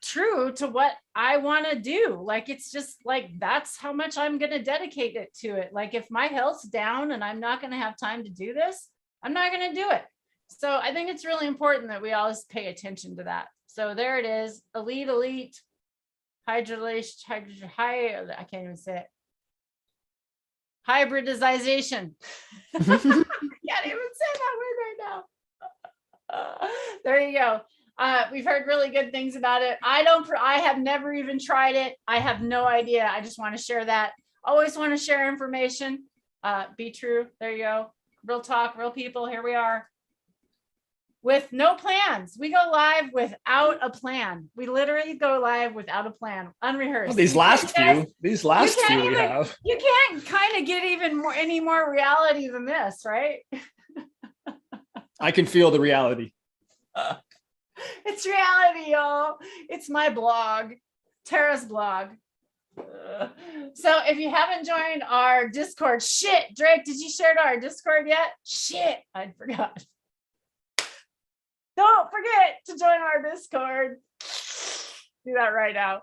true to what I want to do. It's just that's how much I'm going to dedicate it to it. If my health's down and I'm not going to have time to do this, I'm not going to do it. So I think it's really important that we always pay attention to that. So there it is. Elite hydrolation, I can't even say it. Hybridization. I can't even say that word right now. There you go. We've heard really good things about it. I have never even tried it. I have no idea. I just want to share that. Always want to share information. Be true. There you go. Real talk, real people. Here we are. With no plans. We go live without a plan. We literally go live without a plan, unrehearsed. Well, these last few we have. You can't kind of get any more reality than this, right? I can feel the reality. It's reality, y'all. It's my blog, Tara's blog. So if you haven't joined our Discord, shit, Drake, did you share to our Discord yet? Shit, I forgot. Don't forget to join our Discord. Do that right now.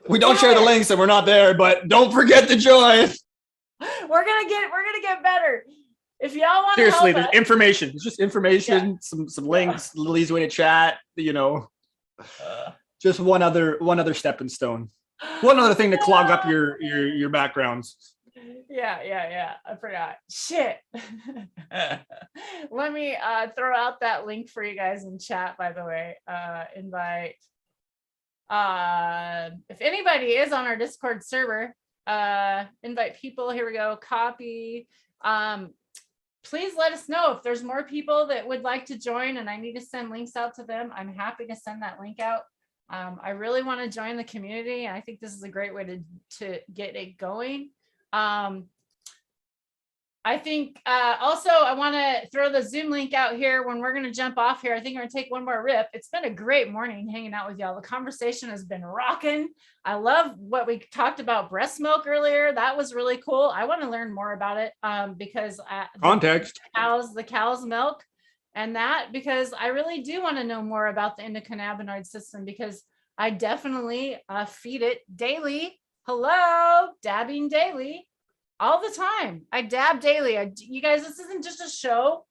We don't share the links and we're not there, but don't forget to join. We're gonna get better. If y'all want to seriously, there's information. It's just information, some links, little easy way to chat. Just one other stepping stone. One other thing to clog up your backgrounds. Yeah. I forgot. Shit. Let me throw out that link for you guys in chat, by the way. Invite. If anybody is on our Discord server, invite people. Here we go. Copy. Please let us know if there's more people that would like to join and I need to send links out to them. I'm happy to send that link out. I really want to join the community. And I think this is a great way to get it going. I think also I want to throw the Zoom link out here when we're going to jump off here. I think we're going to take one more rip. It's been a great morning hanging out with y'all. The conversation has been rocking. I love what we talked about breast milk earlier. That was really cool. I want to learn more about it because context the cow's milk and that, because I really do want to know more about the endocannabinoid system, because I definitely feed it daily. Hello, dabbing daily, all the time. I dab daily. You guys, this isn't just a show.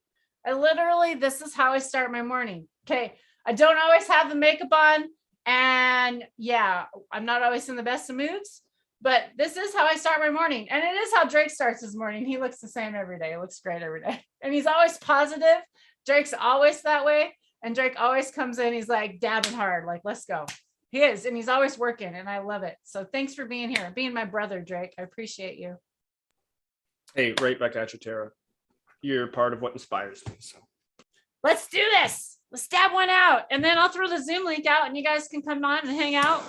This is how I start my morning. Okay. I don't always have the makeup on. And yeah, I'm not always in the best of moods, but this is how I start my morning. And it is how Drake starts his morning. He looks the same every day. He looks great every day. And he's always positive. Drake's always that way. And Drake always comes in. He's like dabbing hard. Like, let's go. He is. And he's always working. And I love it. So thanks for being here. Being my brother, Drake. I appreciate you. Hey, right back at you, Tara. You're part of what inspires me. So let's do this. Let's stab one out. And then I'll throw the Zoom link out and you guys can come on and hang out.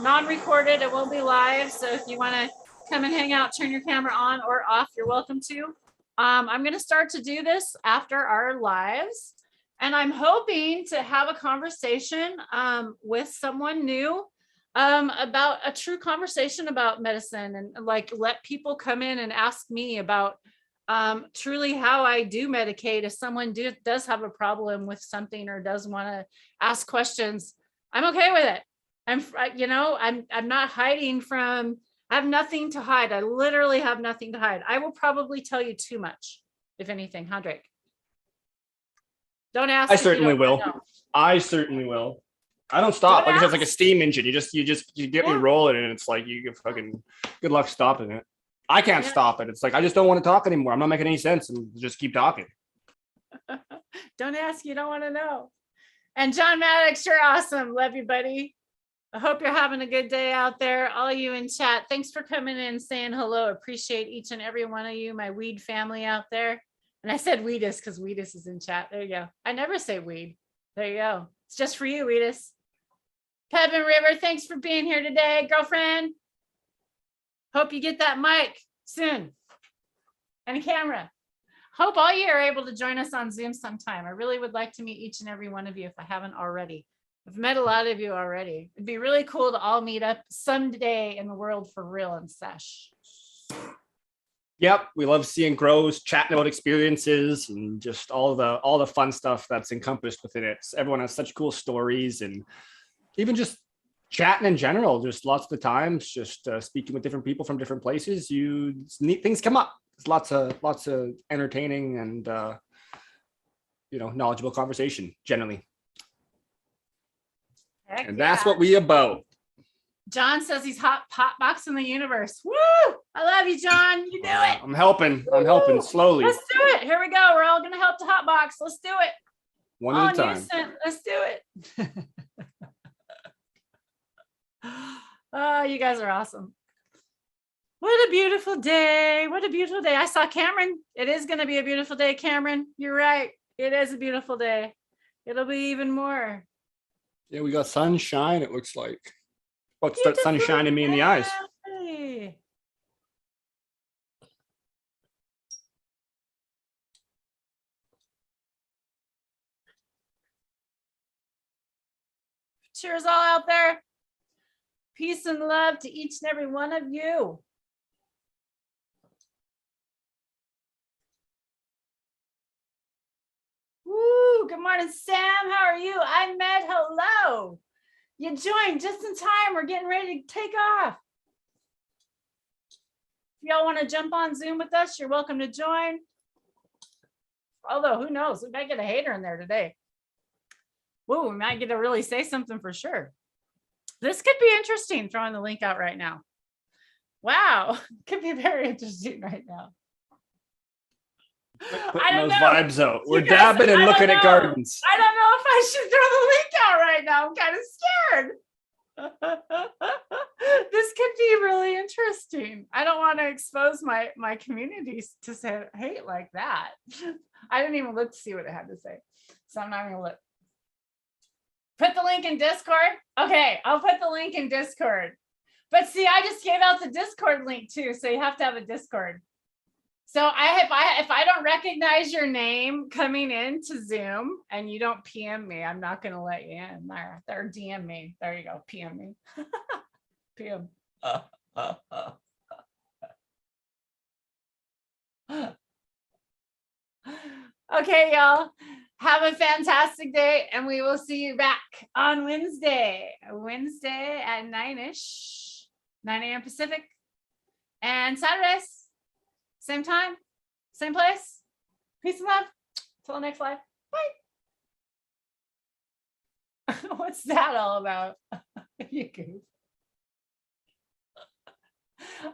Non-recorded, it won't be live. So if you want to come and hang out, turn your camera on or off, you're welcome to. I'm going to start to do this after our lives. And I'm hoping to have a conversation with someone new about a true conversation about medicine and like let people come in and ask me about truly how I do medicate. If someone does have a problem with something or does want to ask questions, I'm okay with it. I'm not hiding from, I have nothing to hide. I literally have nothing to hide. I will probably tell you too much, if anything, huh, Drake? Don't ask. I certainly will. I certainly will. I don't stop. Like I said, it's like a steam engine. You get me rolling and it's like you fucking good luck stopping it. I can't stop it. It's like, I just don't want to talk anymore. I'm not making any sense and just keep talking. Don't ask. You don't want to know. And John Maddox, you're awesome. Love you, buddy. I hope you're having a good day out there. All you in chat, thanks for coming in and saying hello. Appreciate each and every one of you, my weed family out there. And I said Weedus because Weedus is in chat. There you go. I never say weed. There you go. It's just for you, Weedus. Kevin River, thanks for being here today, girlfriend. Hope you get that mic soon and a camera. Hope all you are able to join us on Zoom sometime. I really would like to meet each and every one of you if I haven't already. I've met a lot of you already. It'd be really cool to all meet up someday in the world for real in Sesh. Yep, we love seeing grows, chatting about experiences and just all the fun stuff that's encompassed within it. Everyone has such cool stories and even just chatting in general, just lots of the times, just speaking with different people from different places, neat things come up. There's lots of entertaining and knowledgeable conversation generally. Heck and yeah. that's what we about. John says he's hot box in the universe. Woo! I love you, John. You do it. I'm helping slowly. Let's do it. Here we go. We're all gonna help to hot box. Let's do it. One at a time. Let's do it. Oh, you guys are awesome. What a beautiful day. What a beautiful day. I saw Cameron. It is going to be a beautiful day, Cameron. You're right. It is a beautiful day. It'll be even more. Yeah, we got sunshine, it looks like. About to start sun shining me in the eyes. Cheers all out there. Peace and love to each and every one of you. Woo, good morning, Sam. How are you? I met. Hello. You joined just in time. We're getting ready to take off. If y'all want to jump on Zoom with us, you're welcome to join. Although, who knows? We might get a hater in there today. Whoa, we might get to really say something for sure. This could be interesting, throwing the link out right now. Wow, could be very interesting right now. Putting those vibes out. We're dabbing and looking at gardens. I don't know if I should throw the link out right now. I'm kind of scared. This could be really interesting. I don't want to expose my communities to say hate like that. I didn't even look to see what it had to say. So I'm not going to look. Put the link in Discord. Okay, I'll put the link in Discord. But see, I just gave out the Discord link too, so you have to have a Discord. So if I don't recognize your name coming into Zoom and you don't PM me, I'm not going to let you in there. Or DM me. There you go. PM me. PM. Okay, y'all. Have a fantastic day, and we will see you back on Wednesday at 9-ish, 9 a.m. Pacific, and Saturdays, same time, same place. Peace and love. Till the next live. Bye. What's that all about? You goof.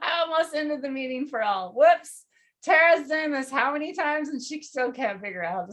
I almost ended the meeting for all. Whoops. Tara's done this how many times and she still can't figure out how to